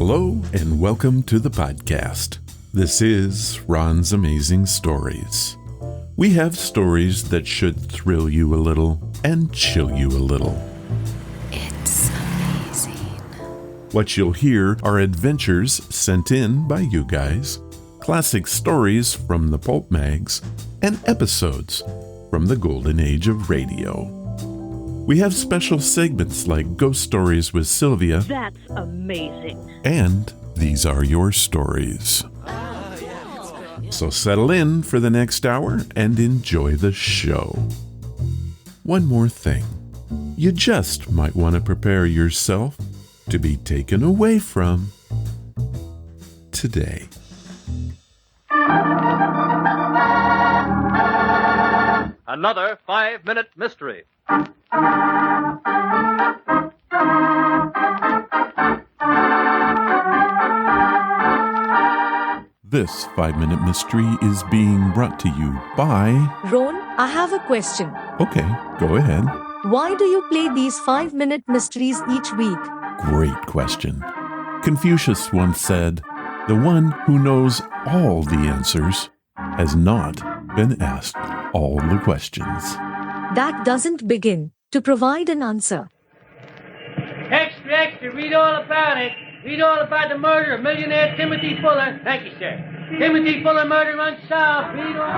Hello and welcome to the podcast. This is Ron's Amazing Stories. We have stories that should thrill you a little and chill you a little. It's amazing. What you'll hear are adventures sent in by you guys, classic stories from the pulp mags, and episodes from the golden age of radio. We have special segments like Ghost Stories with Sylvia. That's amazing. And These Are Your Stories. So settle in for the next hour and enjoy the show. One more thing. You just might want to prepare yourself to be taken away from today. Another 5-minute mystery. This 5-minute mystery is being brought to you by... Ron, I have a question. Okay, go ahead. Why do you play these 5-minute mysteries each week? Great question. Confucius once said, "The one who knows all the answers has not been asked all the questions." That doesn't begin to provide an answer. Extra, extra, read all about it. Read all about the murder of millionaire Timothy Fuller. Thank you, sir. Timothy Fuller murder unsolved. Read all...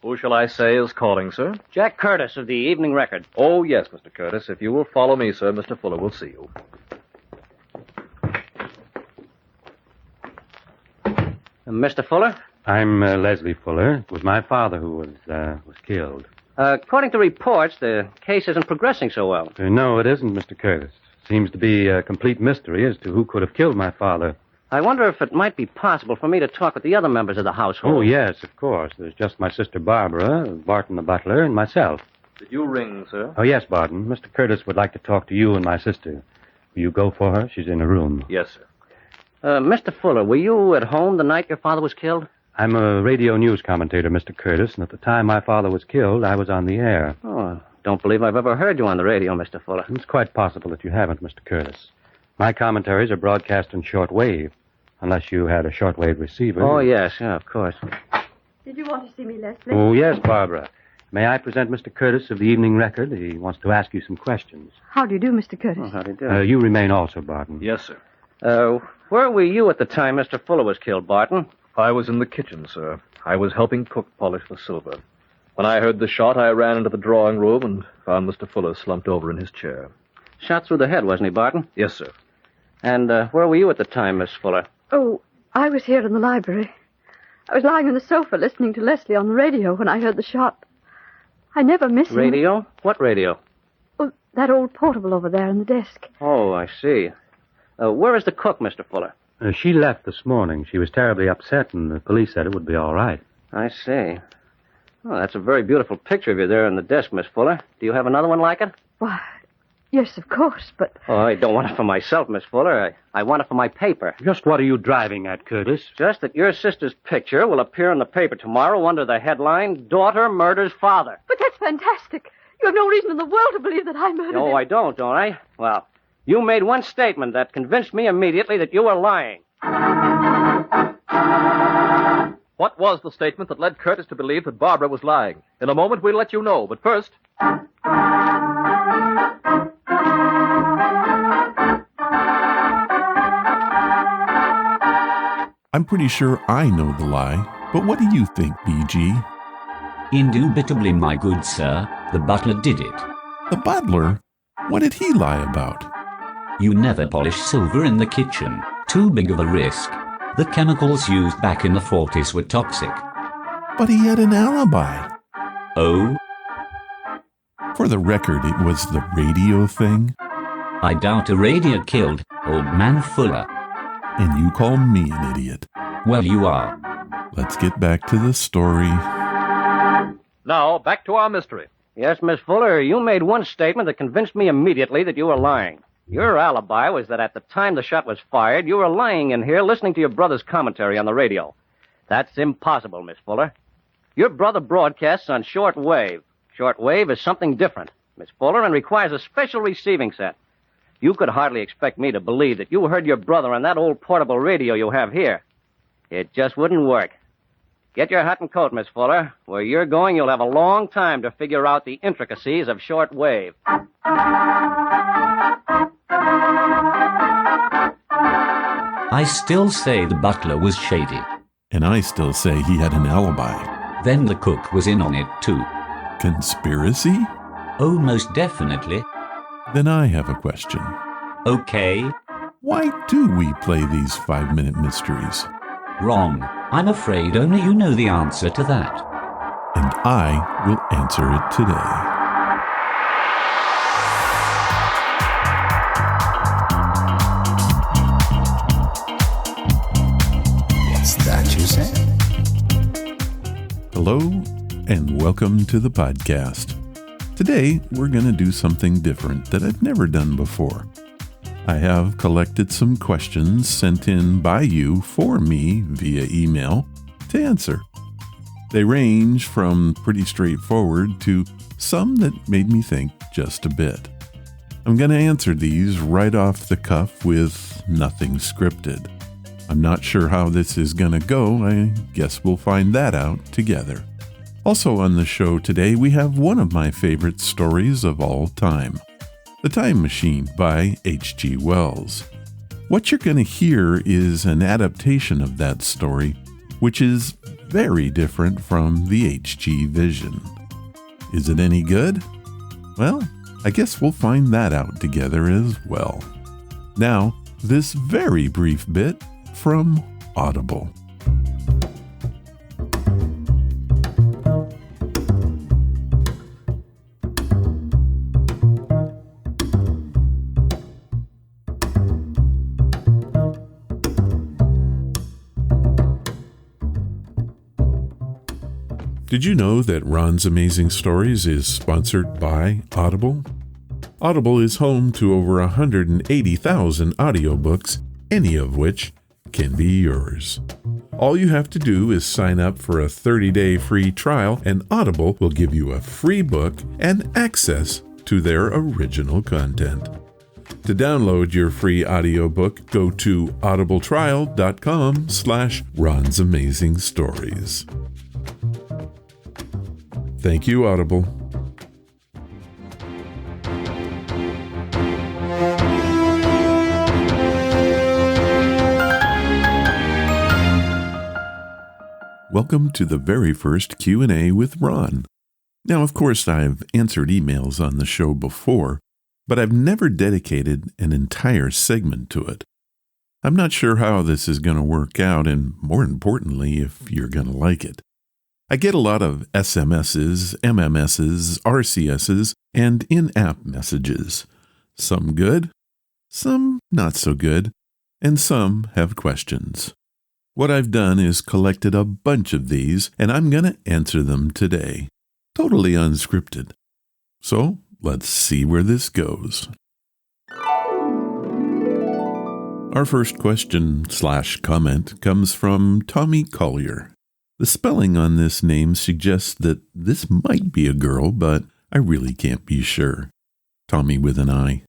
Who shall I say is calling, sir? Jack Curtis of the Evening Record. Oh, yes, Mr. Curtis. If you will follow me, sir, Mr. Fuller will see you. Mr. Fuller? I'm Leslie Fuller. It was my father who was killed. According to reports, the case isn't progressing so well. No, it isn't, Mr. Curtis. Seems to be a complete mystery as to who could have killed my father. I wonder if it might be possible for me to talk with the other members of the household. Oh, yes, of course. There's just my sister Barbara, Barton the butler, and myself. Did you ring, sir? Oh, yes, Barton. Mr. Curtis would like to talk to you and my sister. Will you go for her? She's in a room. Yes, sir. Mr. Fuller, were you at home the night your father was killed? I'm a radio news commentator, Mr. Curtis, and at the time my father was killed, I was on the air. Oh, I don't believe I've ever heard you on the radio, Mr. Fuller. It's quite possible that you haven't, Mr. Curtis. My commentaries are broadcast in shortwave, unless you had a shortwave receiver. Oh, yes, yeah, of course. Did you want to see me, Leslie? Oh, yes, Barbara. May I present Mr. Curtis of the Evening Record? He wants to ask you some questions. How do you do, Mr. Curtis? Oh, how do you do? You remain also, Barton. Yes, sir. Where were you at the time Mr. Fuller was killed, Barton? I was in the kitchen, sir. I was helping cook polish the silver. When I heard the shot, I ran into the drawing room and found Mr. Fuller slumped over in his chair. Shot through the head, wasn't he, Barton? Yes, sir. And where were you at the time, Miss Fuller? Oh, I was here in the library. I was lying on the sofa listening to Leslie on the radio when I heard the shot. I never miss him. Radio? What radio? Oh, that old portable over there on the desk. Oh, I see. Where is the cook, Mr. Fuller? She left this morning. She was terribly upset, and the police said it would be all right. I see. Oh, that's a very beautiful picture of you there on the desk, Miss Fuller. Do you have another one like it? Why, yes, of course, but... Oh, I don't want it for myself, Miss Fuller. I want it for my paper. Just what are you driving at, Curtis? Just that your sister's picture will appear in the paper tomorrow under the headline, Daughter Murders Father. But that's fantastic. You have no reason in the world to believe that I murdered him. No, I don't I? Well, you made one statement that convinced me immediately that you were lying. What was the statement that led Curtis to believe that Barbara was lying? In a moment, we'll let you know, but first... I'm pretty sure I know the lie, but what do you think, B.G.? Indubitably, my good sir, the butler did it. The butler? What did he lie about? You never polish silver in the kitchen. Too big of a risk. The chemicals used back in the 40s were toxic. But he had an alibi. Oh? For the record, it was the radio thing. I doubt a radio killed old man Fuller. And you call me an idiot. Well, you are. Let's get back to the story. Now, back to our mystery. Yes, Miss Fuller, you made one statement that convinced me immediately that you were lying. Your alibi was that at the time the shot was fired, you were lying in here listening to your brother's commentary on the radio. That's impossible, Miss Fuller. Your brother broadcasts on short wave. Short wave is something different, Miss Fuller, and requires a special receiving set. You could hardly expect me to believe that you heard your brother on that old portable radio you have here. It just wouldn't work. Get your hat and coat, Miss Fuller. Where you're going, you'll have a long time to figure out the intricacies of short wave. I still say the butler was shady. And I still say he had an alibi. Then the cook was in on it too. Conspiracy? Oh, most definitely. Then I have a question. Okay. Why do we play these 5-minute mysteries? Wrong. I'm afraid only you know the answer to that. And I will answer it today. What's that you said? Hello, and welcome to the podcast. Today, we're going to do something different that I've never done before. I have collected some questions sent in by you for me via email to answer. They range from pretty straightforward to some that made me think just a bit. I'm going to answer these right off the cuff with nothing scripted. I'm not sure how this is going to go. I guess we'll find that out together. Also on the show today, we have one of my favorite stories of all time. The Time Machine by H.G. Wells. What you're going to hear is an adaptation of that story, which is very different from the H.G. vision. Is it any good? Well, I guess we'll find that out together as well. Now, this very brief bit from Audible. Did you know that Ron's Amazing Stories is sponsored by Audible? Audible is home to over 180,000 audiobooks, any of which can be yours. All you have to do is sign up for a 30-day free trial, and Audible will give you a free book and access to their original content. To download your free audiobook, go to audibletrial.com/Ron's Amazing Stories. Thank you, Audible. Welcome to the very first Q&A with Ron. Now, of course, I've answered emails on the show before, but I've never dedicated an entire segment to it. I'm not sure how this is going to work out, and more importantly, if you're going to like it. I get a lot of SMSs, MMSs, RCSs, and in-app messages. Some good, some not so good, and some have questions. What I've done is collected a bunch of these, and I'm going to answer them today. Totally unscripted. So, let's see where this goes. Our first question/comment comes from Tommy Collier. The spelling on this name suggests that this might be a girl, but I really can't be sure. Tommy with an I.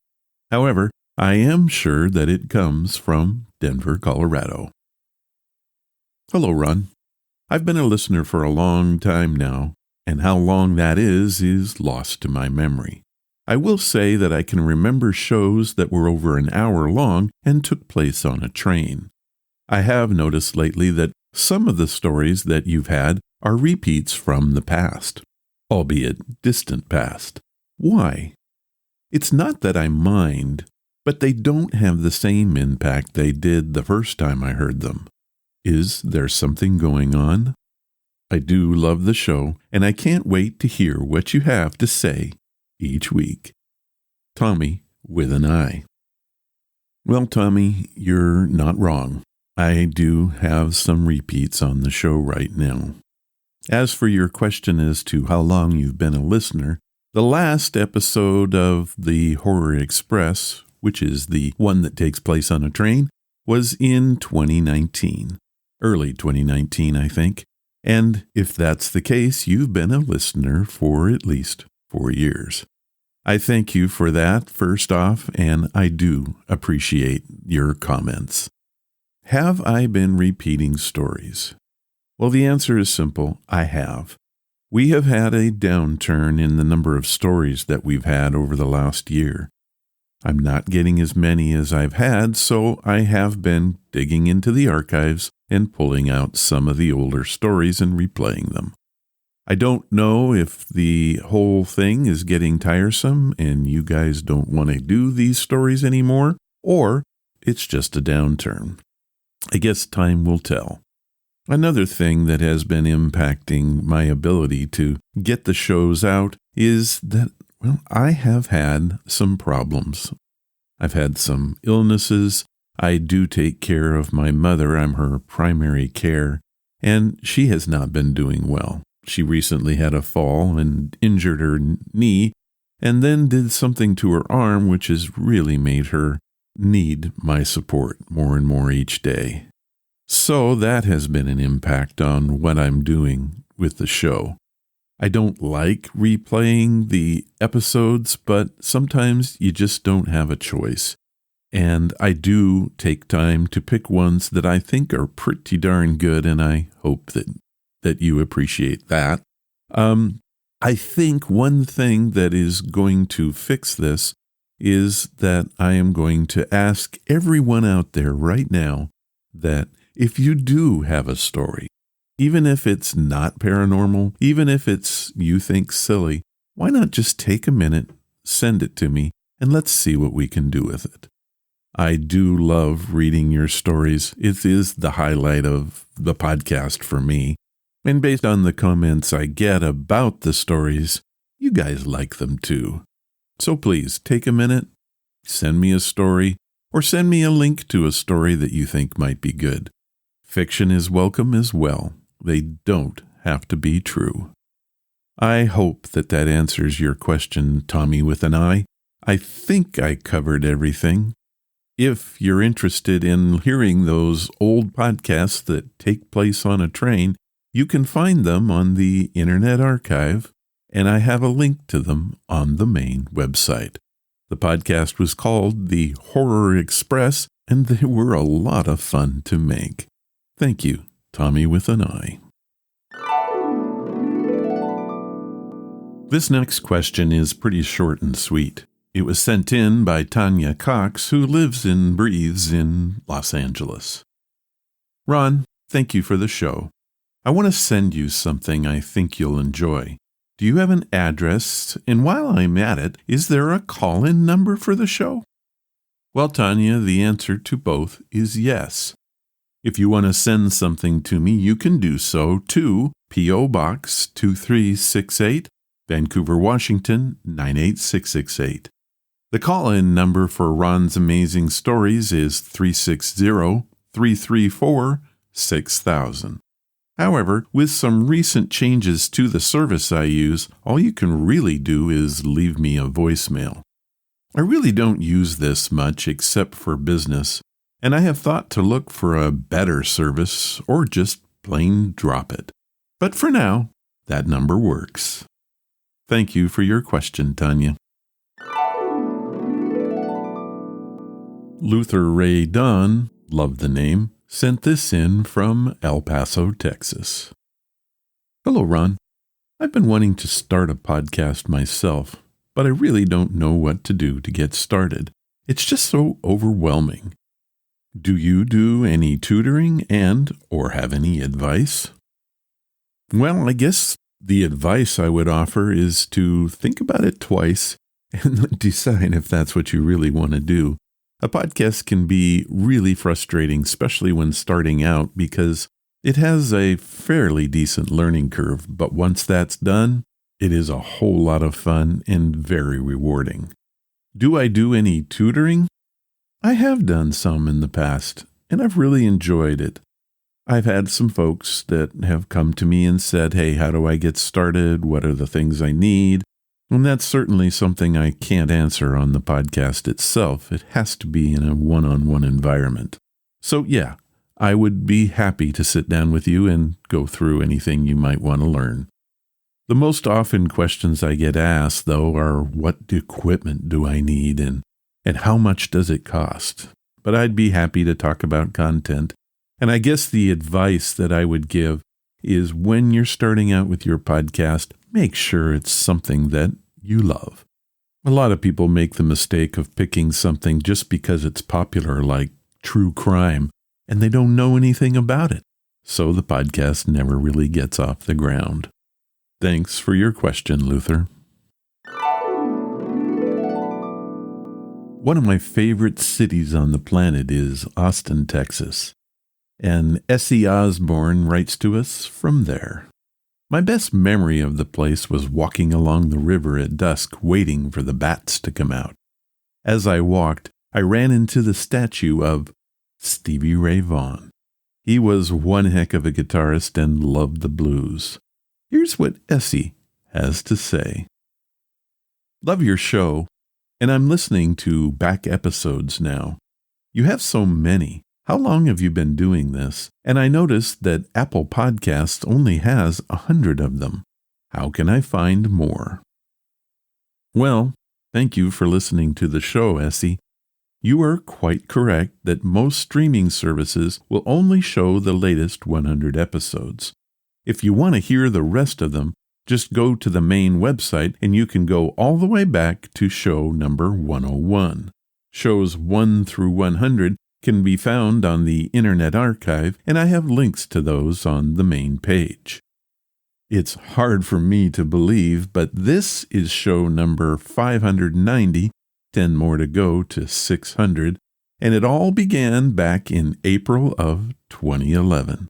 However, I am sure that it comes from Denver, Colorado. Hello, Ron. I've been a listener for a long time now, and how long that is lost to my memory. I will say that I can remember shows that were over an hour long and took place on a train. I have noticed lately that some of the stories that you've had are repeats from the past, albeit distant past. Why? It's not that I mind, but they don't have the same impact they did the first time I heard them. Is there something going on? I do love the show, and I can't wait to hear what you have to say each week. Tommy with an I. Well, Tommy, you're not wrong. I do have some repeats on the show right now. As for your question as to how long you've been a listener, the last episode of the Horror Express, which is the one that takes place on a train, was in 2019. Early 2019, I think. And if that's the case, you've been a listener for at least 4 years. I thank you for that, first off, and I do appreciate your comments. Have I been repeating stories? Well, the answer is simple. I have. We have had a downturn in the number of stories that we've had over the last year. I'm not getting as many as I've had, so I have been digging into the archives and pulling out some of the older stories and replaying them. I don't know if the whole thing is getting tiresome and you guys don't want to do these stories anymore, or it's just a downturn. I guess time will tell. Another thing that has been impacting my ability to get the shows out is that, I have had some problems. I've had some illnesses. I do take care of my mother. I'm her primary care, and she has not been doing well. She recently had a fall and injured her knee, and then did something to her arm, which has really made her need my support more and more each day. So that has been an impact on what I'm doing with the show. I don't like replaying the episodes, but sometimes you just don't have a choice. And I do take time to pick ones that I think are pretty darn good, and I hope that you appreciate that. I think one thing that is going to fix this is that I am going to ask everyone out there right now that if you do have a story, even if it's not paranormal, even if it's you think silly, why not just take a minute, send it to me, and let's see what we can do with it. I do love reading your stories. It is the highlight of the podcast for me. And based on the comments I get about the stories, you guys like them too. So please take a minute, send me a story, or send me a link to a story that you think might be good. Fiction is welcome as well. They don't have to be true. I hope that answers your question, Tommy with an I. I think I covered everything. If you're interested in hearing those old podcasts that take place on a train, you can find them on the Internet Archive, and I have a link to them on the main website. The podcast was called The Horror Express, and they were a lot of fun to make. Thank you, Tommy with an I. This next question is pretty short and sweet. It was sent in by Tanya Cox, who lives and breathes in Los Angeles. Ron, thank you for the show. I want to send you something I think you'll enjoy. Do you have an address? And while I'm at it, is there a call-in number for the show? Well, Tanya, the answer to both is yes. If you want to send something to me, you can do so to P.O. Box 2368, Vancouver, Washington 98668. The call-in number for Ron's Amazing Stories is 360-334-6000. However, with some recent changes to the service I use, all you can really do is leave me a voicemail. I really don't use this much except for business, and I have thought to look for a better service or just plain drop it. But for now, that number works. Thank you for your question, Tanya. Luther Ray Dunn, love the name, sent this in from El Paso, Texas. Hello, Ron. I've been wanting to start a podcast myself, but I really don't know what to do to get started. It's just so overwhelming. Do you do any tutoring or have any advice? Well, I guess the advice I would offer is to think about it twice and decide if that's what you really want to do. A podcast can be really frustrating, especially when starting out, because it has a fairly decent learning curve, but once that's done, it is a whole lot of fun and very rewarding. Do I do any tutoring? I have done some in the past, and I've really enjoyed it. I've had some folks that have come to me and said, hey, how do I get started? What are the things I need? And that's certainly something I can't answer on the podcast itself. It has to be in a one-on-one environment. So yeah, I would be happy to sit down with you and go through anything you might want to learn. The most often questions I get asked, though, are what equipment do I need and how much does it cost? But I'd be happy to talk about content. And I guess the advice that I would give is when you're starting out with your podcast, make sure it's something that you love. A lot of people make the mistake of picking something just because it's popular, like true crime, and they don't know anything about it. So the podcast never really gets off the ground. Thanks for your question, Luther. One of my favorite cities on the planet is Austin, Texas. And S.E. Osborne writes to us from there. My best memory of the place was walking along the river at dusk, waiting for the bats to come out. As I walked, I ran into the statue of Stevie Ray Vaughan. He was one heck of a guitarist and loved the blues. Here's what Essie has to say. Love your show, and I'm listening to back episodes now. You have so many. How long have you been doing this? And I noticed that Apple Podcasts only has 100 of them. How can I find more? Well, thank you for listening to the show, Essie. You are quite correct that most streaming services will only show the latest 100 episodes. If you want to hear the rest of them, just go to the main website and you can go all the way back to show number 101. Shows 1 through 100 can be found on the Internet Archive, and I have links to those on the main page. It's hard for me to believe, but this is show number 590, 10 more to go to 600, and it all began back in April of 2011.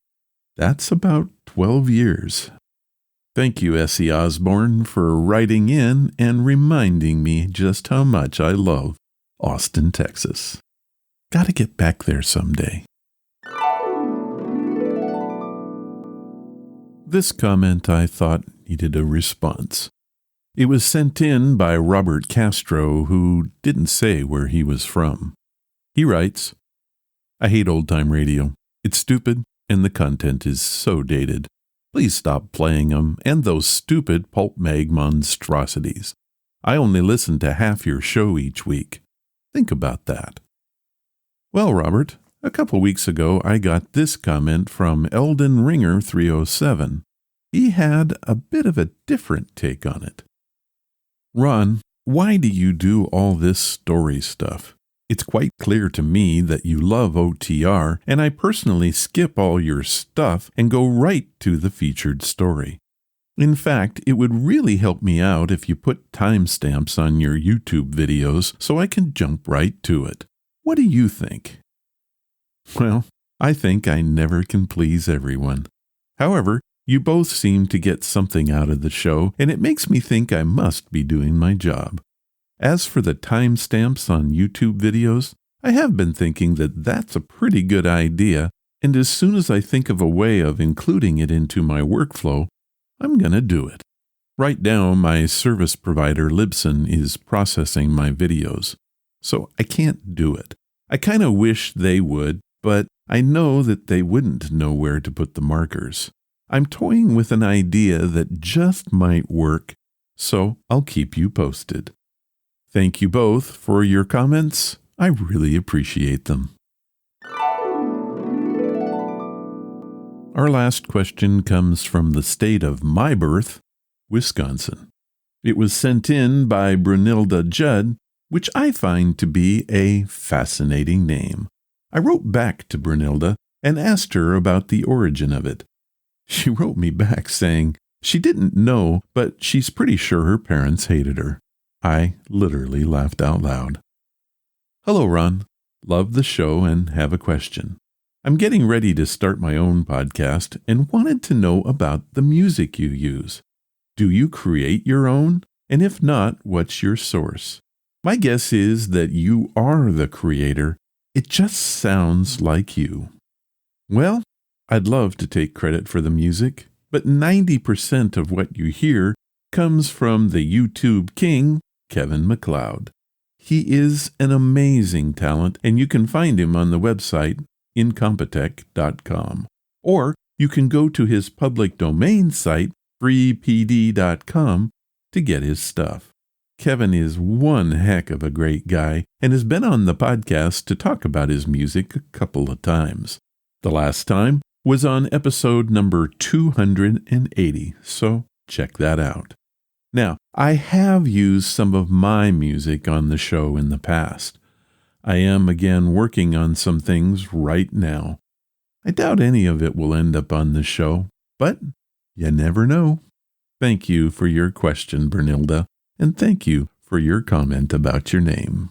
That's about 12 years. Thank you, S.E. Osborne, for writing in and reminding me just how much I love Austin, Texas. Gotta get back there someday. This comment I thought needed a response. It was sent in by Robert Castro, who didn't say where he was from. He writes, I hate old-time radio. It's stupid, and the content is so dated. Please stop playing them and those stupid pulp mag monstrosities. I only listen to half your show each week. Think about that. Well, Robert, a couple weeks ago I got this comment from Eldon Ringer 307. He had a bit of a different take on it. Ron, why do you do all this story stuff? It's quite clear to me that you love OTR, and I personally skip all your stuff and go right to the featured story. In fact, it would really help me out if you put timestamps on your YouTube videos so I can jump right to it. What do you think? Well, I think I never can please everyone. However, you both seem to get something out of the show, and it makes me think I must be doing my job. As for the timestamps on YouTube videos, I have been thinking that that's a pretty good idea, and as soon as I think of a way of including it into my workflow, I'm going to do it. Right now, my service provider Libsyn is processing my videos, so I can't do it. I kind of wish they would, but I know that they wouldn't know where to put the markers. I'm toying with an idea that just might work, so I'll keep you posted. Thank you both for your comments. I really appreciate them. Our last question comes from the state of my birth, Wisconsin. It was sent in by Brunilda Judd, which I find to be a fascinating name. I wrote back to Brunilda and asked her about the origin of it. She wrote me back saying she didn't know, but she's pretty sure her parents hated her. I literally laughed out loud. Hello, Ron. Love the show and have a question. I'm getting ready to start my own podcast and wanted to know about the music you use. Do you create your own? And if not, what's your source? My guess is that you are the creator. It just sounds like you. Well, I'd love to take credit for the music, but 90% of what you hear comes from the YouTube king, Kevin MacLeod. He is an amazing talent, and you can find him on the website incompetech.com. Or you can go to his public domain site freepd.com to get his stuff. Kevin is one heck of a great guy and has been on the podcast to talk about his music a couple of times. The last time was on episode number 280, so check that out. Now, I have used some of my music on the show in the past. I am again working on some things right now. I doubt any of it will end up on the show, but you never know. Thank you for your question, Bernilda, and thank you for your comment about your name.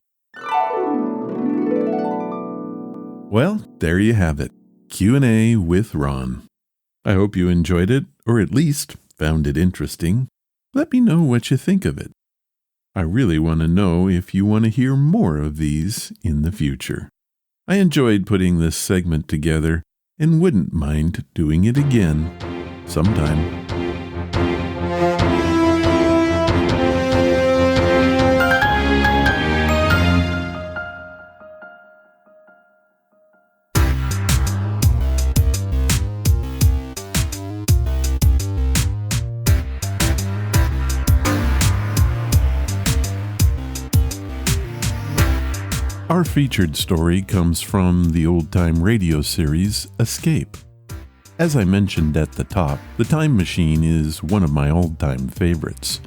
Well, there you have it. Q&A with Ron. I hope you enjoyed it, or at least found it interesting. Let me know what you think of it. I really want to know if you want to hear more of these in the future. I enjoyed putting this segment together and wouldn't mind doing it again sometime. Our featured story comes from the old-time radio series Escape. As I mentioned at the top, The Time Machine is one of my all-time favorites.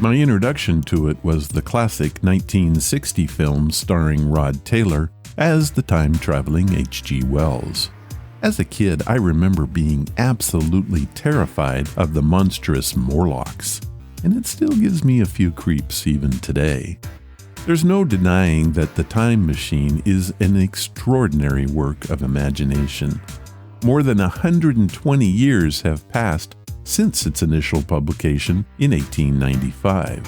My introduction to it was the classic 1960 film starring Rod Taylor as the time-traveling H.G. Wells. As a kid, I remember being absolutely terrified of the monstrous Morlocks, and it still gives me a few creeps even today. There's no denying that The Time Machine is an extraordinary work of imagination. More than 120 years have passed since its initial publication in 1895.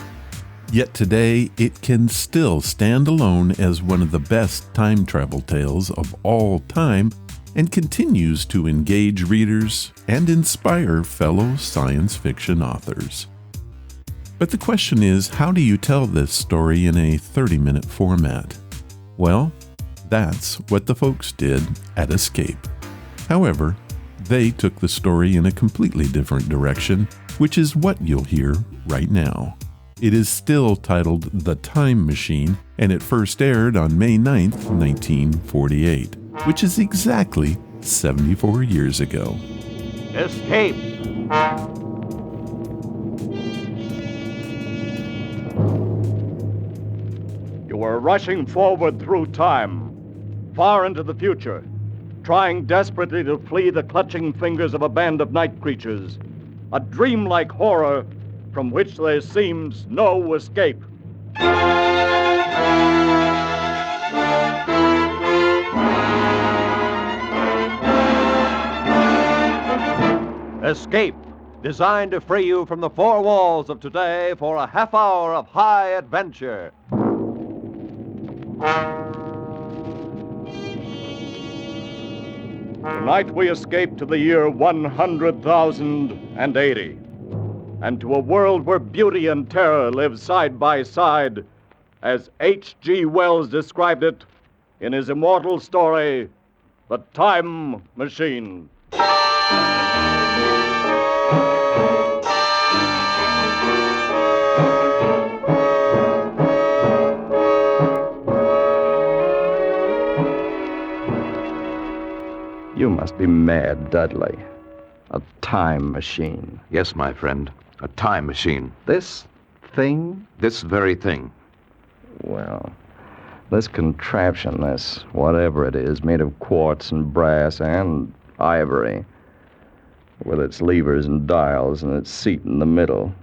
Yet today, it can still stand alone as one of the best time travel tales of all time and continues to engage readers and inspire fellow science fiction authors. But the question is, how do you tell this story in a 30-minute format? Well, that's what the folks did at Escape. However, they took the story in a completely different direction, which is what you'll hear right now. It is still titled The Time Machine, and it first aired on May 9th, 1948, which is exactly 74 years ago. Escape! You are rushing forward through time, far into the future, trying desperately to flee the clutching fingers of a band of night creatures, a dreamlike horror from which there seems no escape. Escape, designed to free you from the four walls of today for a half hour of high adventure. Tonight we escape to the year 100,080, and to a world where beauty and terror live side by side, as H.G. Wells described it in his immortal story, The Time Machine. You must be mad, Dudley. A time machine. Yes, my friend. A time machine. This thing? This very thing. Well, this contraption, this whatever it is, made of quartz and brass and ivory, with its levers and dials and its seat in the middle.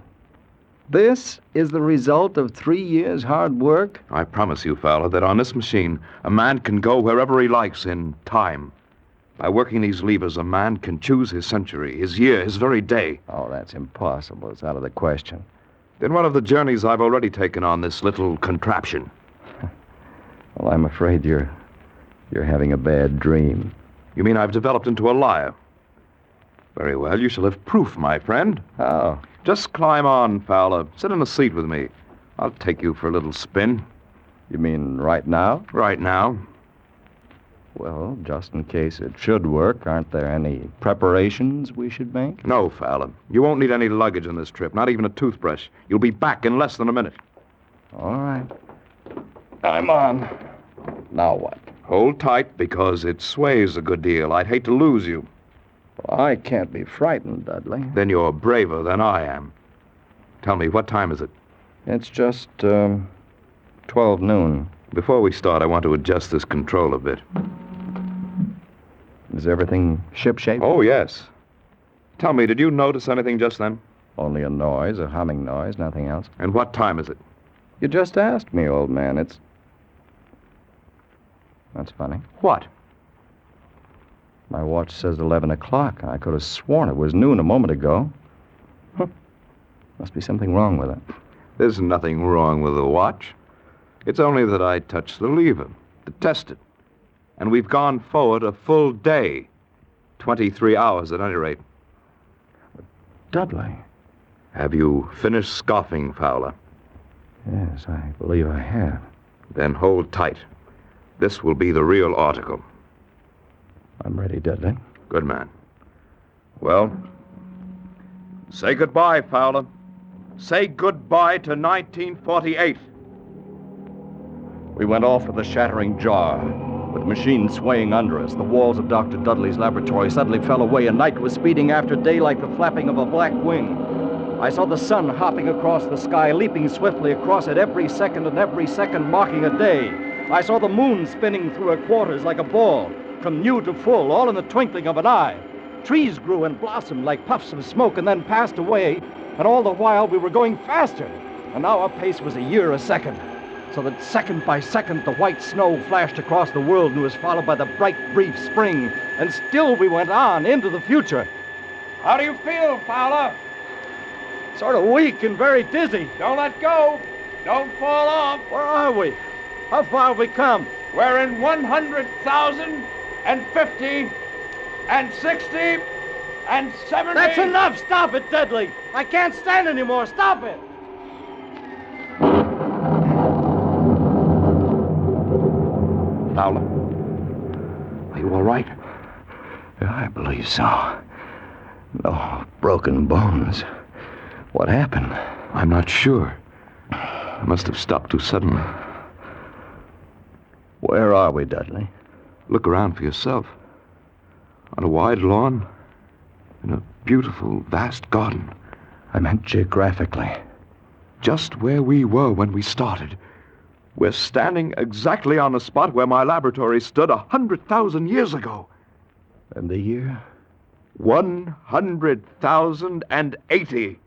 This is the result of 3 years' hard work? I promise you, Fowler, that on this machine, a man can go wherever he likes in time. By working these levers, a man can choose his century, his year, his very day. Oh, that's impossible. It's out of the question. Then one of the journeys I've already taken on this little contraption. Well, I'm afraid you're having a bad dream. You mean I've developed into a liar? Very well, you shall have proof, my friend. How? Just climb on, Fowler. Sit in the seat with me. I'll take you for a little spin. You mean right now? Right now. Well, just in case it should work, aren't there any preparations we should make? No, Fowler. You won't need any luggage on this trip, not even a toothbrush. You'll be back in less than a minute. All right. I'm on. Now what? Hold tight, because it sways a good deal. I'd hate to lose you. Well, I can't be frightened, Dudley. Then you're braver than I am. Tell me, what time is it? It's just, 12 noon. Before we start, I want to adjust this control a bit. Is everything shipshape? Oh, yes. Tell me, did you notice anything just then? Only a noise, a humming noise, nothing else. And what time is it? You just asked me, old man. That's funny. What? My watch says 11 o'clock. I could have sworn it was noon a moment ago. Must be something wrong with it. There's nothing wrong with the watch. It's only that I touched the lever to test it. And we've gone forward a full day. 23 hours at any rate. Dudley. Have you finished scoffing, Fowler? Yes, I believe I have. Then hold tight. This will be the real article. I'm ready, Dudley. Good man. Well, say goodbye, Fowler. Say goodbye to 1948. We went off with a shattering jar. With the machine swaying under us, the walls of Dr. Dudley's laboratory suddenly fell away, and night was speeding after day like the flapping of a black wing. I saw the sun hopping across the sky, leaping swiftly across it every second, and every second marking a day. I saw the moon spinning through her quarters like a ball, from new to full, all in the twinkling of an eye. Trees grew and blossomed like puffs of smoke and then passed away, and all the while we were going faster, and now our pace was a year a second. So that second by second the white snow flashed across the world and was followed by the bright, brief spring. And still we went on into the future. How do you feel, Fowler? Sort of weak and very dizzy. Don't let go. Don't fall off. Where are we? How far have we come? We're in 100,000 and 50 and 60 and 70. That's enough! Stop it, Dudley! I can't stand anymore! Stop it! Fowler, are you all right? I believe so. No broken bones. What happened? I'm not sure. I must have stopped too suddenly. Where are we, Dudley? Look around for yourself. On a wide lawn, in a beautiful, vast garden. I meant geographically. Just where we were when we started. We're standing exactly on the spot where my laboratory stood 100,000 years ago. And the year? 100,080.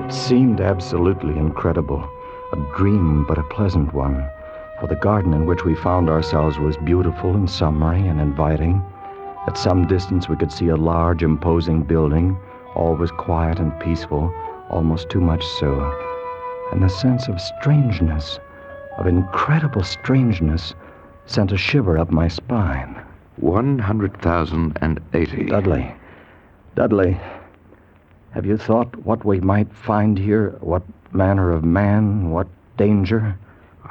It seemed absolutely incredible. A dream, but a pleasant one. For the garden in which we found ourselves was beautiful and summery and inviting. At some distance we could see a large, imposing building. All was quiet and peaceful, almost too much so. And the sense of strangeness, of incredible strangeness, sent a shiver up my spine. 100,080. Dudley, have you thought what we might find here? What manner of man? What danger?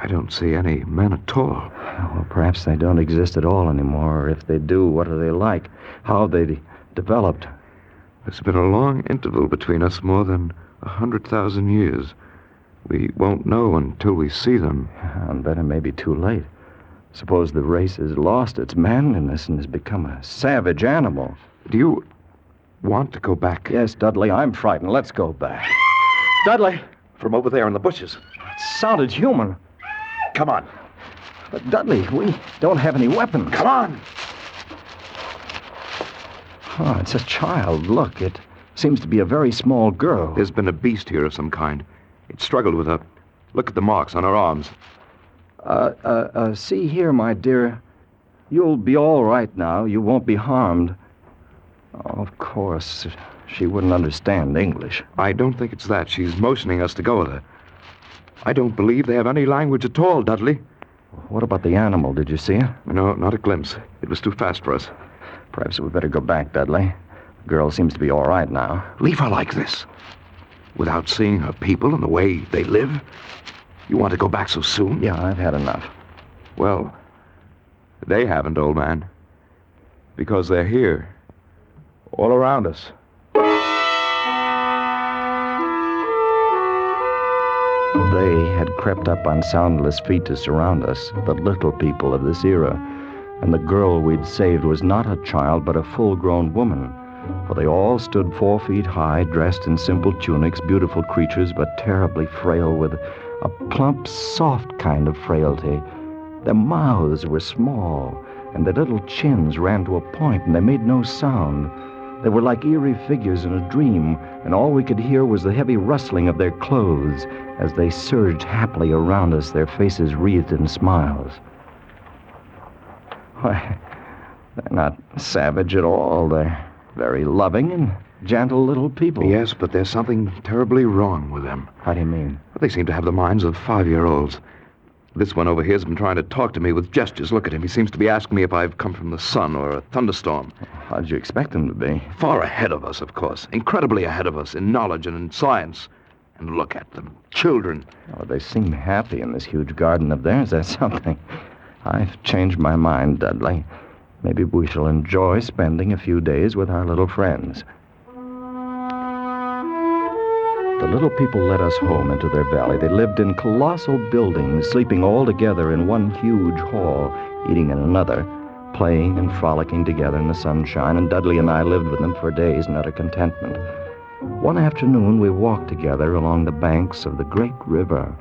I don't see any men at all. Well, perhaps they don't exist at all anymore. Or if they do, what are they like? How have they developed? There's been a long interval between us, more than 100,000 years. We won't know until we see them. And then it may be too late. Suppose the race has lost its manliness and has become a savage animal. Do you want to go back? Yes, Dudley, I'm frightened. Let's go back. Dudley! From over there in the bushes. It sounded human. Come on. But Dudley, we don't have any weapons. Come on. Oh, it's a child. Look, it seems to be a very small girl. There's been a beast here of some kind. It struggled with her. Look at the marks on her arms. See here, my dear. You'll be all right now. You won't be harmed. Oh, of course, she wouldn't understand English. I don't think it's that. She's motioning us to go with her. I don't believe they have any language at all, Dudley. What about the animal? Did you see it? No, not a glimpse. It was too fast for us. Perhaps we'd better go back, Dudley. Girl seems to be all right now. Leave her like this, without seeing her people and the way they live? You want to go back so soon? Yeah, I've had enough. Well, they haven't, old man. Because they're here. All around us. They had crept up on soundless feet to surround us, the little people of this era. And the girl we'd saved was not a child, but a full-grown woman. For they all stood 4 feet high, dressed in simple tunics, beautiful creatures, but terribly frail, with a plump, soft kind of frailty. Their mouths were small, and their little chins ran to a point, and they made no sound. They were like eerie figures in a dream, and all we could hear was the heavy rustling of their clothes as they surged happily around us, their faces wreathed in smiles. Why, they're not savage at all. They're very loving and gentle little people. Yes, but there's something terribly wrong with them. How do you mean? They seem to have the minds of 5-year-olds. This one over here's been trying to talk to me with gestures. Look at him. He seems to be asking me if I've come from the sun or a thunderstorm. How did you expect him to be? Far ahead of us, of course. Incredibly ahead of us in knowledge and in science. And look at them. Children. Oh, they seem happy in this huge garden of theirs. That's something. I've changed my mind, Dudley. Maybe we shall enjoy spending a few days with our little friends. The little people led us home into their valley. They lived in colossal buildings, sleeping all together in one huge hall, eating in another, playing and frolicking together in the sunshine, and Dudley and I lived with them for days in utter contentment. One afternoon, we walked together along the banks of the great river.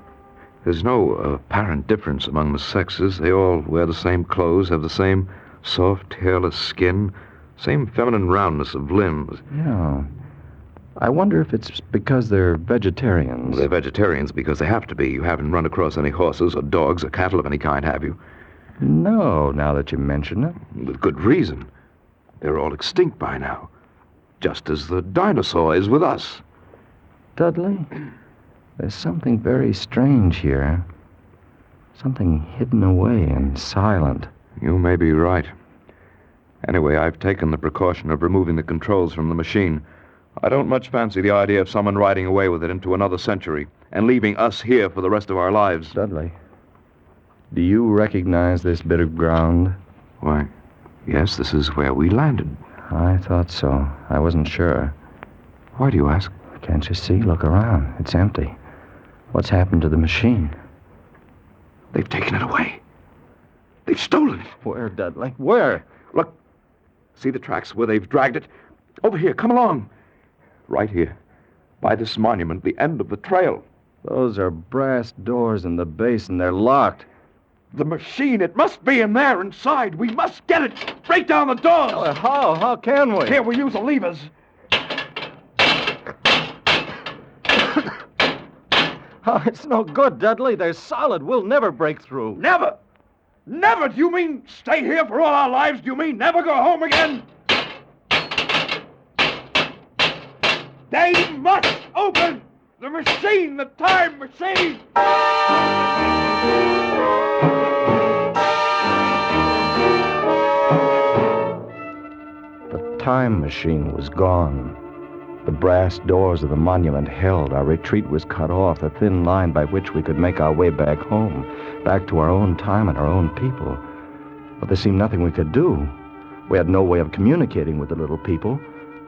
There's no apparent difference among the sexes. They all wear the same clothes, have the same soft, hairless skin, same feminine roundness of limbs. Yeah. I wonder if it's because they're vegetarians. They're vegetarians because they have to be. You haven't run across any horses or dogs or cattle of any kind, have you? No, now that you mention it. With good reason. They're all extinct by now. Just as the dinosaur is with us. Dudley, there's something very strange here. Something hidden away and silent. You may be right. Anyway, I've taken the precaution of removing the controls from the machine. I don't much fancy the idea of someone riding away with it into another century and leaving us here for the rest of our lives. Dudley, do you recognize this bit of ground? Why, yes, this is where we landed. I thought so. I wasn't sure. Why do you ask? Can't you see? Look around. It's empty. What's happened to the machine? They've taken it away. They've stolen it. Where, Dudley? Where? Look. See the tracks where they've dragged it? Over here. Come along. Right here. By this monument, the end of the trail. Those are brass doors in the base, and they're locked. The machine, it must be in there inside. We must get it. Break down the doors. Oh, how? How can we? Here, we use the levers. Oh, it's no good, Dudley. They're solid. We'll never break through. Never. Never? Do you mean stay here for all our lives? Do you mean never go home again? They must open the machine, the time machine. The time machine was gone. The brass doors of the monument held. Our retreat was cut off, the thin line by which we could make our way back home, back to our own time and our own people. But there seemed nothing we could do. We had no way of communicating with the little people,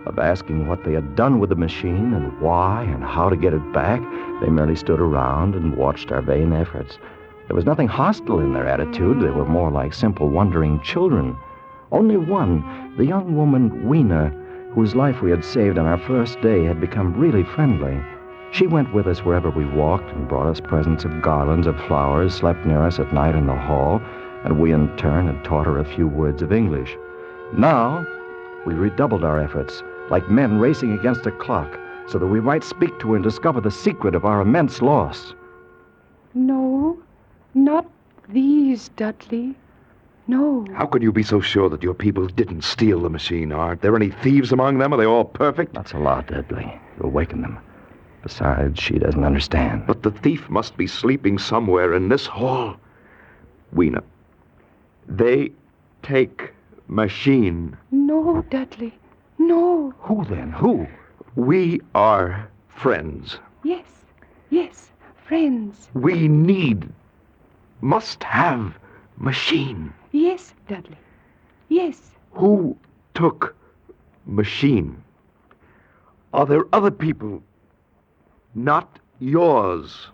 of asking what they had done with the machine and why and how to get it back. They merely stood around and watched our vain efforts. There was nothing hostile in their attitude. They were more like simple, wondering children. Only one, the young woman, Weena, whose life we had saved on our first day, had become really friendly. She went with us wherever we walked and brought us presents of garlands of flowers, slept near us at night in the hall, and we in turn had taught her a few words of English. Now, we redoubled our efforts, like men racing against a clock, so that we might speak to her and discover the secret of our immense loss. No, not these, Dudley. No. How could you be so sure that your people didn't steal the machine? Aren't there any thieves among them? Are they all perfect? That's a lot, Dudley. You awaken them. Besides, she doesn't understand. But the thief must be sleeping somewhere in this hall. Weena, they take machine. No, Dudley. No. Who then? Who? We are friends. Yes. Yes. Friends. We must have machine. Yes, Dudley. Yes. Who took machine? Are there other people? Not yours.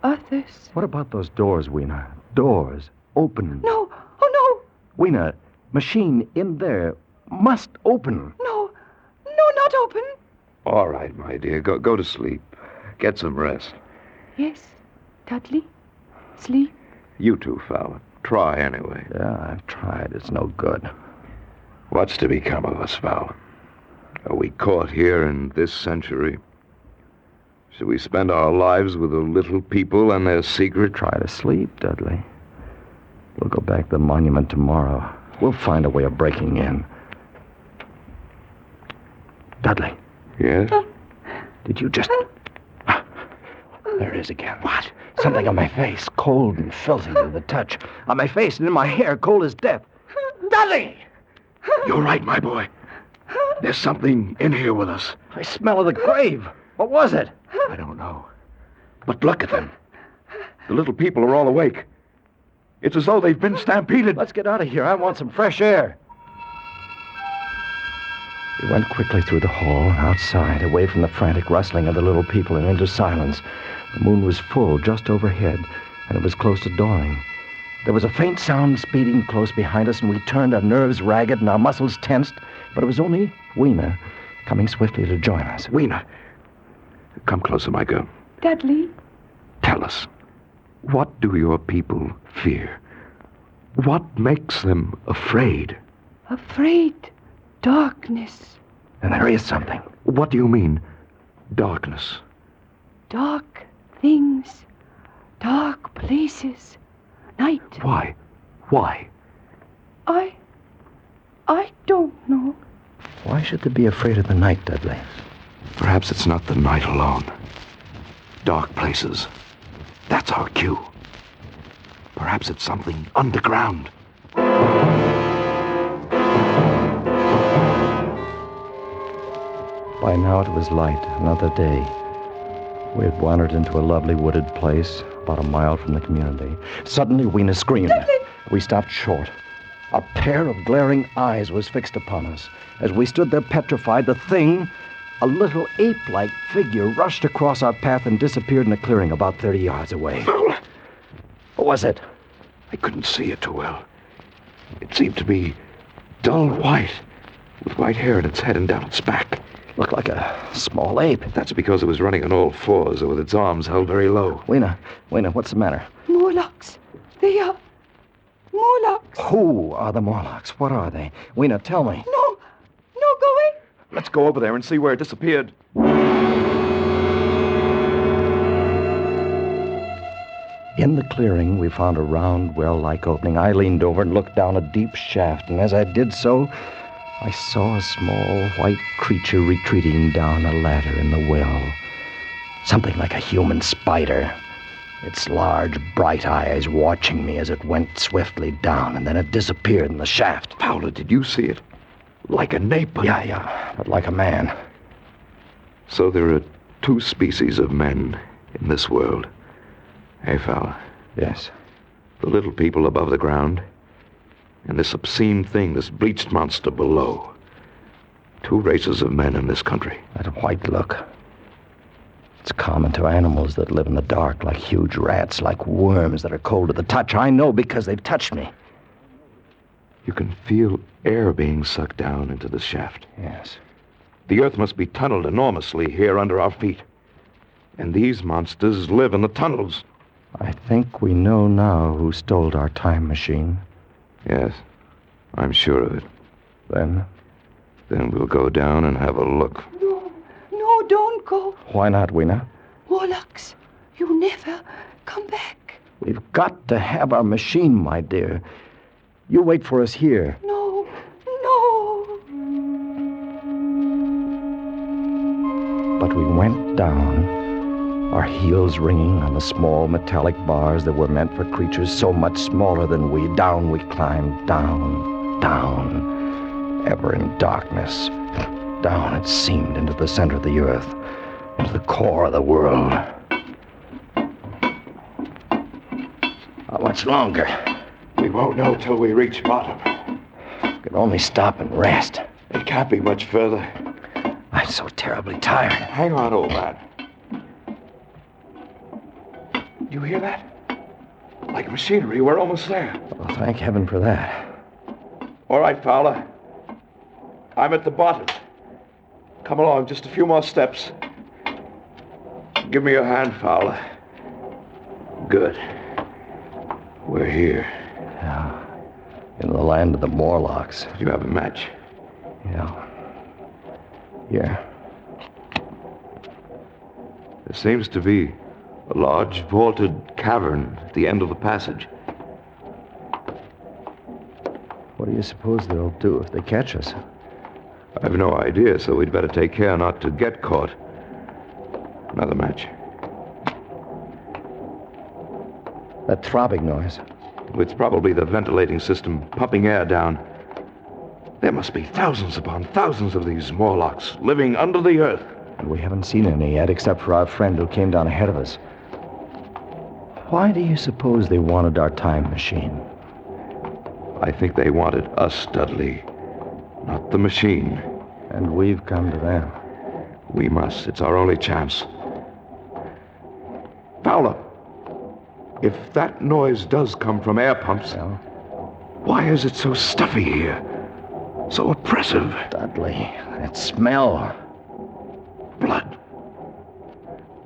Others. What about those doors, Weena? Doors. Open. No. Oh, no. Weena, machine in there must open. No. No, not open. All right, my dear. Go to sleep. Get some rest. Yes, Dudley. Sleep. You too, Fowler. Try anyway. Yeah, I've tried. It's no good. What's to become of us, Fowler? Are we caught here in this century? Should we spend our lives with the little people and their secret? Try to sleep, Dudley. We'll go back to the monument tomorrow. We'll find a way of breaking in. Dudley. Yes? Did you just... There it is again. What? Something on my face, cold and filthy to the touch. On my face and in my hair, cold as death. Dudley! You're right, my boy. There's something in here with us. I smell of the grave. What was it? I don't know. But look at them. The little people are all awake. It's as though they've been stampeded. Let's get out of here. I want some fresh air. We went quickly through the hall, outside, away from the frantic rustling of the little people and into silence. The moon was full just overhead, and it was close to dawning. There was a faint sound speeding close behind us, and we turned, our nerves ragged and our muscles tensed. But it was only Weena coming swiftly to join us. Weena, come closer, my girl. Dudley. Tell us, what do your people fear? What makes them afraid? Afraid. Darkness. And there is something. What do you mean, darkness? Dark things. Dark places. Night. Why? Why? I don't know. Why should they be afraid of the night, Dudley? Perhaps it's not the night alone. Dark places. That's our cue. Perhaps it's something underground. By now it was light, another day. We had wandered into a lovely wooded place, about a mile from the community. Suddenly, Weena screamed. We stopped short. A pair of glaring eyes was fixed upon us. As we stood there petrified, the thing, a little ape-like figure, rushed across our path and disappeared in a clearing about 30 yards away. What was it? I couldn't see it too well. It seemed to be dull white, with white hair in its head and down its back. Looked like a small ape. That's because it was running on all fours, or with its arms held very low. Weena, what's the matter? Morlocks. They are Morlocks. Who are the Morlocks? What are they? Weena, tell me. No, go away. Let's go over there and see where it disappeared. In the clearing, we found a round, well-like opening. I leaned over and looked down a deep shaft, and as I did so, I saw a small white creature retreating down a ladder in the well. Something like a human spider. Its large, bright eyes watching me as it went swiftly down, and then it disappeared in the shaft. Fowler, did you see it? Like an ape? Yeah, but like a man. So there are two species of men in this world. Hey, Fowler. Yes. The little people above the ground, and this obscene thing, this bleached monster below. Two races of men in this country. That white look. It's common to animals that live in the dark, like huge rats, like worms that are cold to the touch. I know because they've touched me. You can feel air being sucked down into the shaft. Yes. The earth must be tunneled enormously here under our feet. And these monsters live in the tunnels. I think we know now who stole our time machine. Yes, I'm sure of it. Then we'll go down and have a look. No, don't go. Why not, Weena? Morlocks, you never come back. We've got to have our machine, my dear. You wait for us here. No. But we went down, our heels ringing on the small metallic bars that were meant for creatures so much smaller than we. Down we climbed, down. ever in darkness. Down, it seemed, into the center of the earth, into the core of the world. How much longer? We won't know till we reach bottom. Could only stop and rest. It can't be much further. I'm so terribly tired. Hang on, old man. You hear that? Like machinery. We're almost there. Well, thank heaven for that. All right, Fowler. I'm at the bottom. Come along, just a few more steps. Give me your hand, Fowler. Good. We're here. Yeah. In the land of the Morlocks. You have a match? Yeah. Here. There seems to be a large vaulted cavern at the end of the passage. What do you suppose they'll do if they catch us? I've no idea, so we'd better take care not to get caught. Another match. That throbbing noise. It's probably the ventilating system pumping air down. There must be thousands upon thousands of these Morlocks living under the earth. And we haven't seen any yet, except for our friend who came down ahead of us. Why do you suppose they wanted our time machine? I think they wanted us, Dudley, not the machine. And we've come to them. We must. It's our only chance. Fowler, if that noise does come from air pumps, Yeah? why is it so stuffy here? So oppressive. Dudley, that smell. Blood.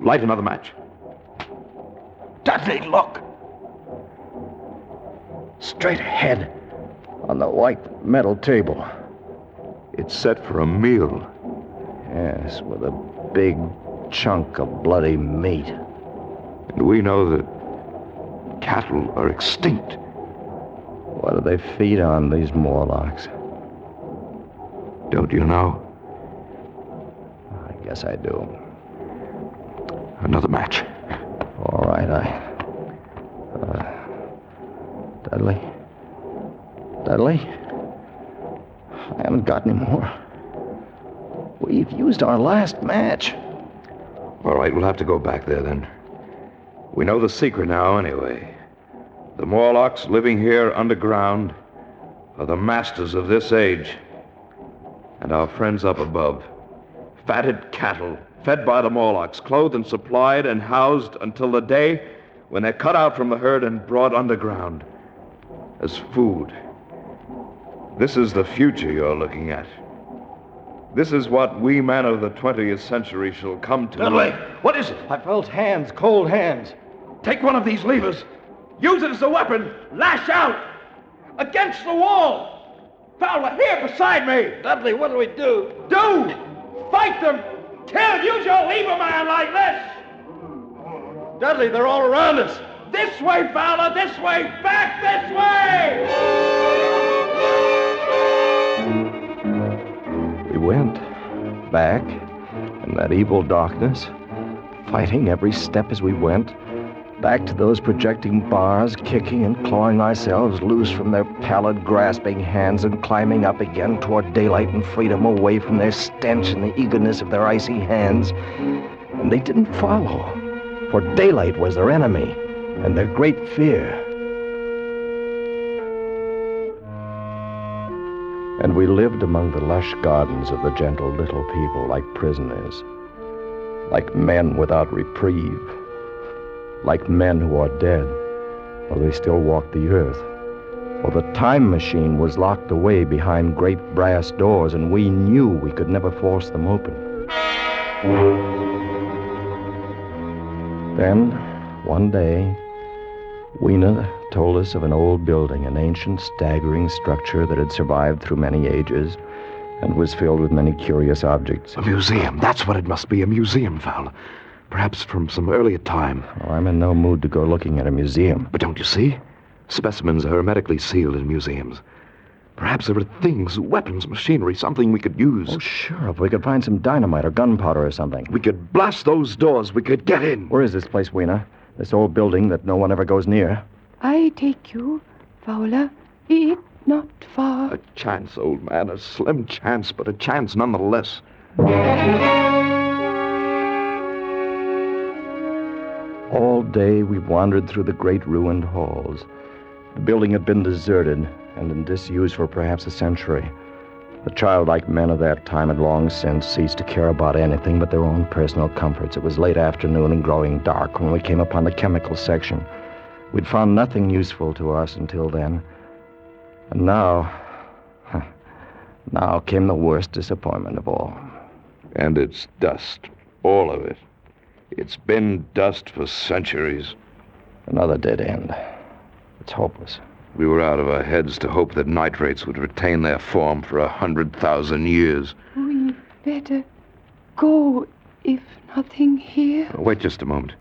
Light another match. Dudley, look! Straight ahead, on the white metal table. It's set for a meal. Yes, with a big chunk of bloody meat. And we know that cattle are extinct. What do they feed on, these Morlocks? Don't you know? I guess I do. Another match. All right, Dudley? Dudley? I haven't got any more. We've used our last match. All right, we'll have to go back there then. We know the secret now, anyway. The Morlocks living here underground are the masters of this age. And our friends up above, fatted cattle, fed by the Morlocks, clothed and supplied and housed until the day when they're cut out from the herd and brought underground as food. This is the future you're looking at. This is what we men of the 20th century shall come to. Dudley! What is it? I felt hands, cold hands. Take one of these levers. Use it as a weapon. Lash out. Against the wall. Fowler, here beside me. Dudley, what do we do? Do! Fight them! Kill! Use your lever man like this! Dudley, they're all around us. This way, Fowler! This way! Back this way! We went back in that evil darkness, fighting every step as we went, back to those projecting bars, kicking and clawing ourselves loose from their pallid, grasping hands and climbing up again toward daylight and freedom, away from their stench and the eagerness of their icy hands. And they didn't follow, for daylight was their enemy and their great fear. And we lived among the lush gardens of the gentle little people like prisoners, like men without reprieve, like men who are dead, while they still walk the earth. For the time machine was locked away behind great brass doors, and we knew we could never force them open. Then, one day, Weena told us of an old building, an ancient, staggering structure that had survived through many ages and was filled with many curious objects. A museum. That's what it must be, a museum, Fowler. Perhaps from some earlier time. Oh, I'm in no mood to go looking at a museum. But don't you see? Specimens are hermetically sealed in museums. Perhaps there are things, weapons, machinery, something we could use. Oh, sure. If we could find some dynamite or gunpowder or something. We could blast those doors. We could get in. Where is this place, Weena? This old building that no one ever goes near? I take you, Fowler. It not far. A chance, old man, a slim chance, but a chance nonetheless. All day we wandered through the great ruined halls. The building had been deserted and in disuse for perhaps a century. The childlike men of that time had long since ceased to care about anything but their own personal comforts. It was late afternoon and growing dark when we came upon the chemical section. We'd found nothing useful to us until then. And now came the worst disappointment of all. And it's dust. All of it. It's been dust for centuries. Another dead end. It's hopeless. We were out of our heads to hope that nitrates would retain their form for 100,000 years. We better go, if nothing here. Wait just a moment.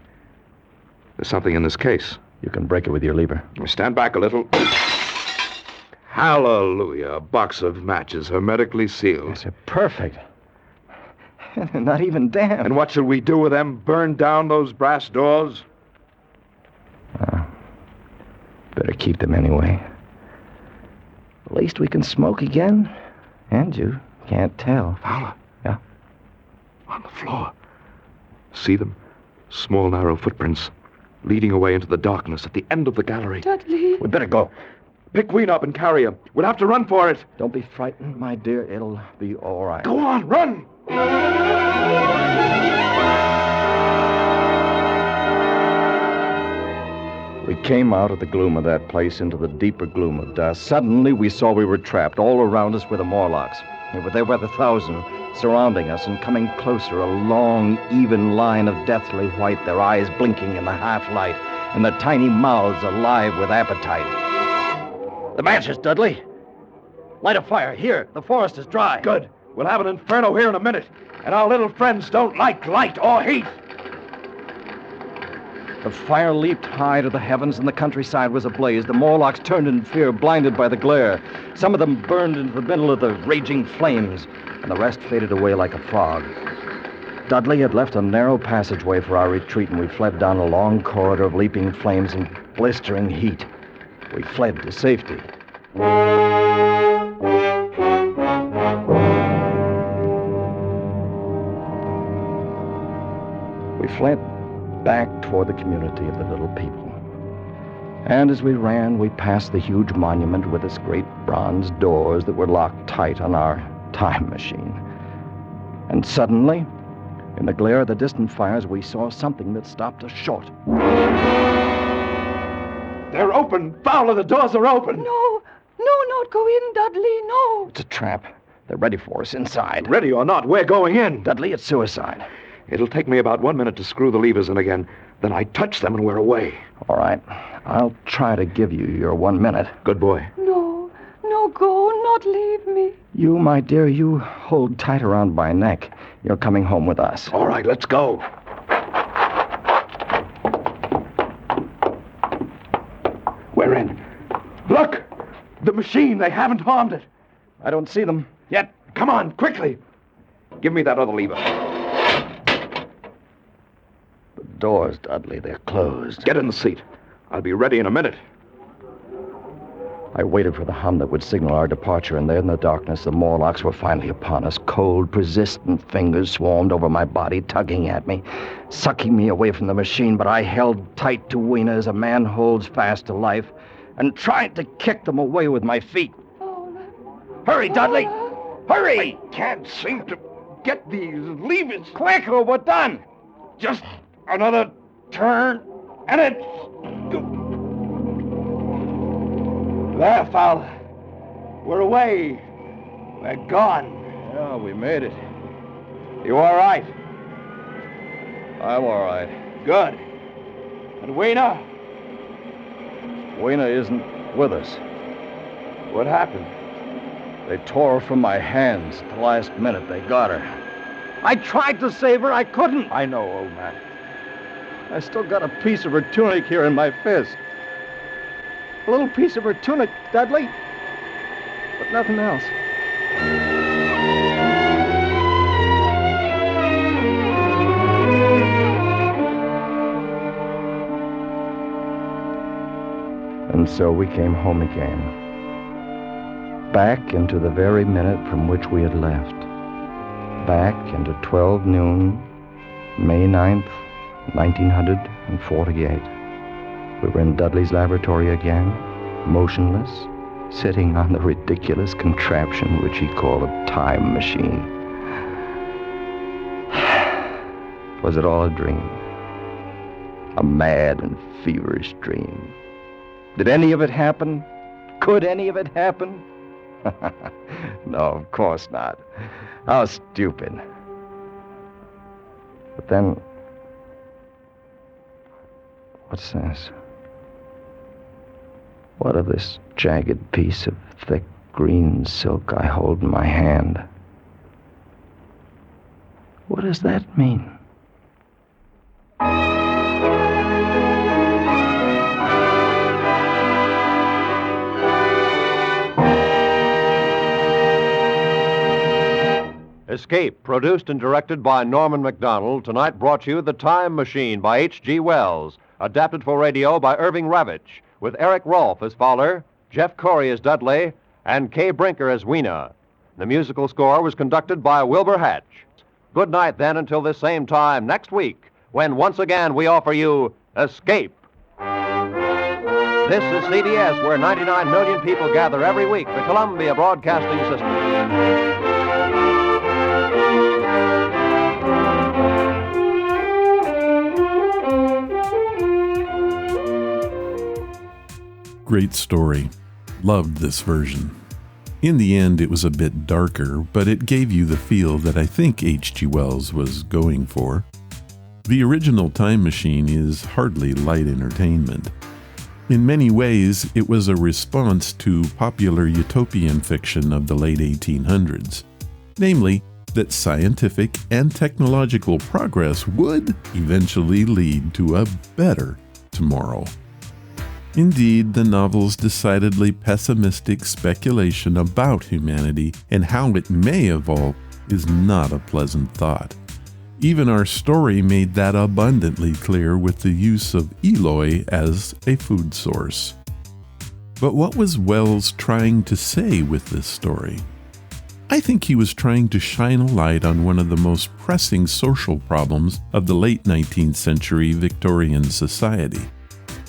There's something in this case. You can break it with your lever. Stand back a little. Hallelujah. A box of matches, hermetically sealed. Yes, they're perfect. They're not even damp. And what shall we do with them? Burn down those brass doors? Better keep them anyway. At least we can smoke again. And you can't tell. Fowler. Yeah? On the floor. See them? Small, narrow footprints leading away into the darkness at the end of the gallery. Dudley. We'd better go. Pick Queen up and carry her. We'll have to run for it. Don't be frightened, my dear. It'll be all right. Go on, run! We came out of the gloom of that place into the deeper gloom of dusk. Suddenly, we saw we were trapped. All around us were the Morlocks. They were there by the thousand, surrounding us and coming closer, a long, even line of deathly white, their eyes blinking in the half-light, and their tiny mouths alive with appetite. The matches, Dudley. Light a fire. Here, the forest is dry. Good. We'll have an inferno here in a minute. And our little friends don't like light or heat. The fire leaped high to the heavens, and the countryside was ablaze. The Morlocks turned in fear, blinded by the glare. Some of them burned into the middle of the raging flames, and the rest faded away like a fog. Dudley had left a narrow passageway for our retreat, and we fled down a long corridor of leaping flames and blistering heat. We fled to safety. We fled back toward the community of the little people. And as we ran, we passed the huge monument with its great bronze doors that were locked tight on our time machine. And suddenly, in the glare of the distant fires, we saw something that stopped us short. They're open. Fowler, the doors are open. No, not go in, Dudley, no. It's a trap. They're ready for us inside. Ready or not, we're going in. Dudley, it's suicide. It'll take me about 1 minute to screw the levers in again. Then I touch them and we're away. All right. I'll try to give you your 1 minute. Good boy. No, go, not leave me. You, my dear, you hold tight around my neck. You're coming home with us. All right, let's go. We're in. Look! The machine, they haven't harmed it. I don't see them. Yet. Come on, quickly. Give me that other lever. The doors, Dudley, they're closed. Get in the seat. I'll be ready in a minute. I waited for the hum that would signal our departure, and there in the darkness, the Morlocks were finally upon us. Cold, persistent fingers swarmed over my body, tugging at me, sucking me away from the machine, but I held tight to Weena as a man holds fast to life, and tried to kick them away with my feet. Hurry, Dudley! Hurry! I can't seem to get these levers. Quick, or we're done! Just another turn, and it's... There, Fowler. We're away. We're gone. Yeah, we made it. You all right? I'm all right. Good. And Weena? Weena isn't with us. What happened? They tore her from my hands. At the last minute, they got her. I tried to save her. I couldn't. I know, old man. I still got a piece of her tunic here in my fist. A little piece of her tunic, Dudley. But nothing else. And so we came home again. back into the very minute from which we had left. Back into 12 noon, May 9th, 1948. We were in Dudley's laboratory again, motionless, sitting on the ridiculous contraption which he called a time machine. Was it all a dream? A mad and feverish dream? Did any of it happen? Could any of it happen? No, of course not. How stupid. But then, what's this? What of this jagged piece of thick green silk I hold in my hand? What does that mean? Escape, produced and directed by Norman Macdonald, tonight brought you The Time Machine by H.G. Wells, adapted for radio by Irving Ravitch, with Eric Rolfe as Fowler, Jeff Corey as Dudley, and Kay Brinker as Weena. The musical score was conducted by Wilbur Hatch. Good night, then, until this same time next week, when once again we offer you Escape. This is CBS, where 99 million people gather every week, the Columbia Broadcasting System. Great story. Loved this version. In the end, it was a bit darker, but it gave you the feel that I think H.G. Wells was going for. The original Time Machine is hardly light entertainment. In many ways, it was a response to popular utopian fiction of the late 1800s. Namely, that scientific and technological progress would eventually lead to a better tomorrow. Indeed, the novel's decidedly pessimistic speculation about humanity and how it may evolve is not a pleasant thought. Even our story made that abundantly clear with the use of Eloy as a food source. But what was Wells trying to say with this story? I think he was trying to shine a light on one of the most pressing social problems of the late 19th century Victorian society,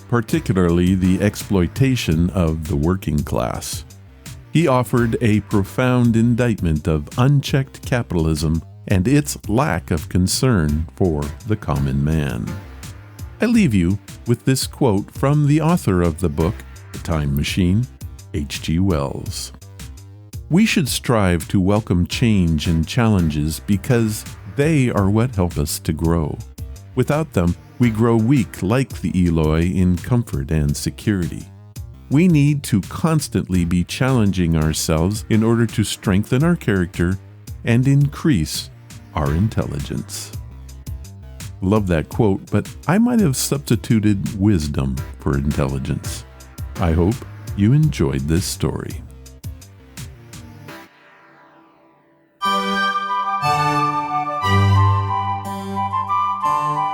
particularly the exploitation of the working class. He offered a profound indictment of unchecked capitalism and its lack of concern for the common man. I leave you with this quote from the author of the book, The Time Machine, H.G. Wells. We should strive to welcome change and challenges because they are what help us to grow. Without them, we grow weak like the Eloy in comfort and security. We need to constantly be challenging ourselves in order to strengthen our character and increase our intelligence. Love that quote, but I might have substituted wisdom for intelligence. I hope you enjoyed this story.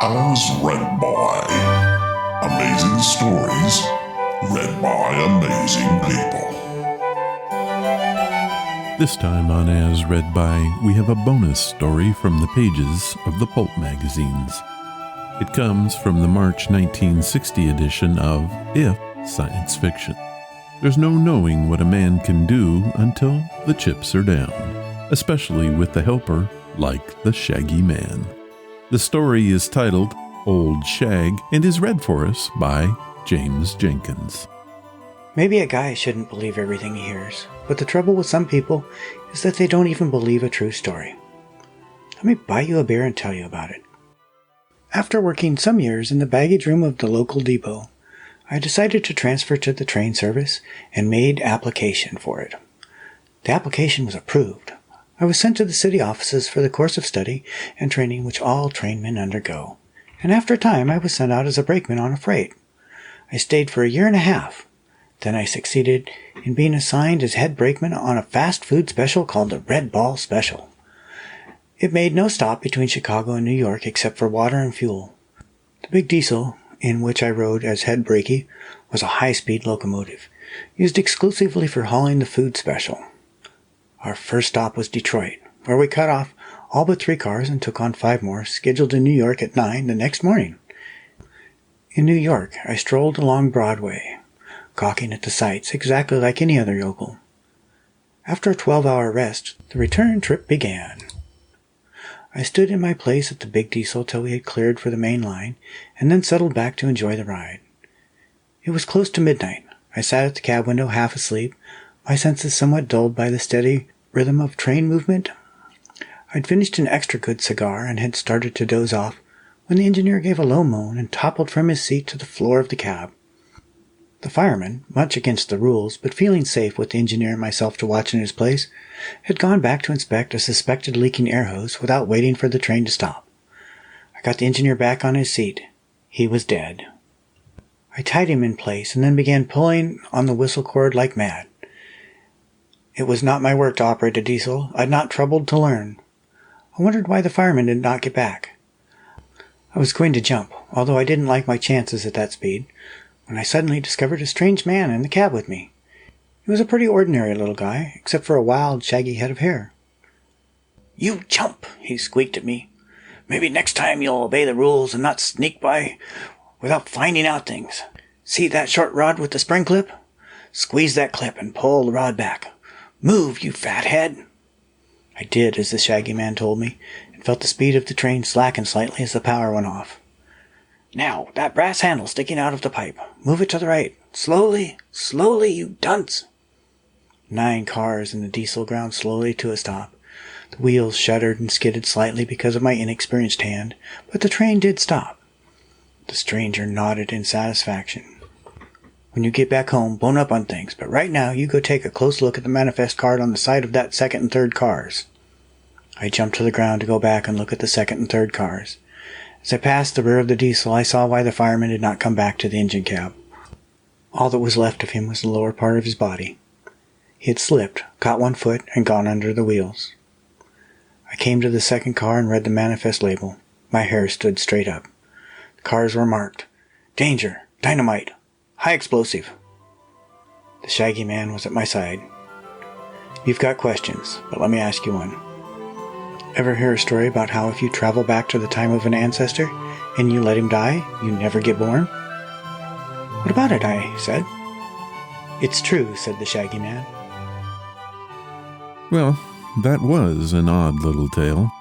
As read by. Amazing stories read by amazing people. This time on As Read By, we have a bonus story from the pages of the pulp magazines. It comes from the March 1960 edition of If Science Fiction. There's no knowing what a man can do until the chips are down, especially with the helper like the Shaggy Man. The story is titled Old Shag and is read for us by James Jenkins. Maybe a guy shouldn't believe everything he hears, but the trouble with some people is that they don't even believe a true story. Let me buy you a beer and tell you about it. After working some years in the baggage room of the local depot, I decided to transfer to the train service and made application for it. The application was approved. I was sent to the city offices for the course of study and training which all trainmen undergo, and after a time I was sent out as a brakeman on a freight. I stayed for 1.5 years. Then I succeeded in being assigned as head brakeman on a fast food special called the Red Ball Special. It made no stop between Chicago and New York except for water and fuel. The big diesel, in which I rode as head brakie, was a high-speed locomotive, used exclusively for hauling the food special. Our first stop was Detroit, where we cut off all but 3 cars and took on 5 more, scheduled in New York at 9 the next morning. In New York, I strolled along Broadway, gawking at the sights exactly like any other yokel. After a 12-hour rest, the return trip began. I stood in my place at the big diesel till we had cleared for the main line, and then settled back to enjoy the ride. It was close to midnight. I sat at the cab window half asleep, my senses somewhat dulled by the steady rhythm of train movement. I'd finished an extra good cigar and had started to doze off when the engineer gave a low moan and toppled from his seat to the floor of the cab. The fireman, much against the rules, but feeling safe with the engineer and myself to watch in his place, had gone back to inspect a suspected leaking air hose without waiting for the train to stop. I got the engineer back on his seat. He was dead. I tied him in place and then began pulling on the whistle cord like mad. It was not my work to operate a diesel. I'd not troubled to learn. I wondered why the fireman did not get back. I was going to jump, although I didn't like my chances at that speed, when I suddenly discovered a strange man in the cab with me. He was a pretty ordinary little guy, except for a wild, shaggy head of hair. "You chump," he squeaked at me. "Maybe next time you'll obey the rules and not sneak by without finding out things. See that short rod with the spring clip? Squeeze that clip and pull the rod back. Move, you fathead." I did as the shaggy man told me, and felt the speed of the train slacken slightly as the power went off. "Now, that brass handle sticking out of the pipe. Move it to the right. Slowly, slowly, you dunce." 9 cars in the diesel ground slowly to a stop. The wheels shuddered and skidded slightly because of my inexperienced hand, but the train did stop. The stranger nodded in satisfaction. "When you get back home, bone up on things, but right now you go take a close look at the manifest card on the side of that second and third cars." I jumped to the ground to go back and look at the second and third cars. As I passed the rear of the diesel, I saw why the fireman did not come back to the engine cab. All that was left of him was the lower part of his body. He had slipped, caught one foot, and gone under the wheels. I came to the second car and read the manifest label. My hair stood straight up. The cars were marked, "Danger, dynamite, high explosive." The shaggy man was at my side. "You've got questions, but let me ask you one. Ever hear a story about how if you travel back to the time of an ancestor and you let him die, you never get born?" "What about it?" I said. "It's true," said the shaggy man. Well, that was an odd little tale.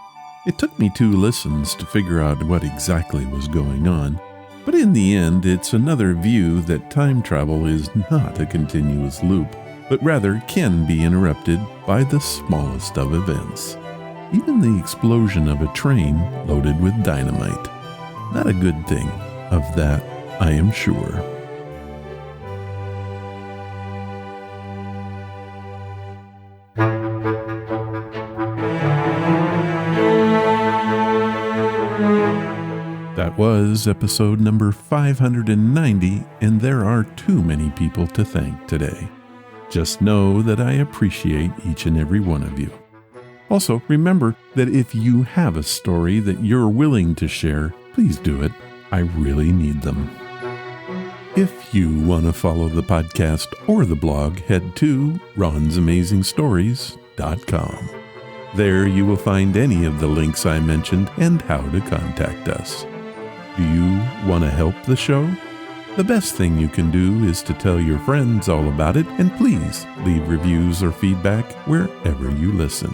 It took me 2 listens to figure out what exactly was going on, but in the end it's another view that time travel is not a continuous loop, but rather can be interrupted by the smallest of events. Even the explosion of a train loaded with dynamite. Not a good thing, of that I am sure. That was episode number 590, and there are too many people to thank today. Just know that I appreciate each and every one of you. Also, remember that if you have a story that you're willing to share, please do it. I really need them. If you want to follow the podcast or the blog, head to ronsamazingstories.com. There you will find any of the links I mentioned and how to contact us. Do you want to help the show? The best thing you can do is to tell your friends all about it, and please leave reviews or feedback wherever you listen.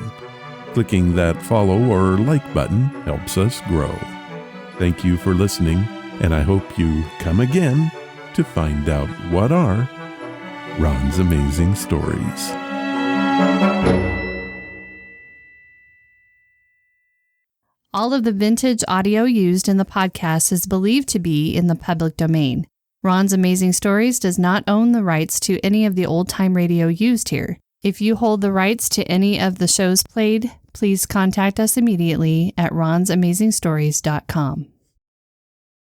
Clicking that follow or like button helps us grow. Thank you for listening, and I hope you come again to find out what are Ron's Amazing Stories. All of the vintage audio used in the podcast is believed to be in the public domain. Ron's Amazing Stories does not own the rights to any of the old-time radio used here. If you hold the rights to any of the shows played, please contact us immediately at ronsamazingstories.com.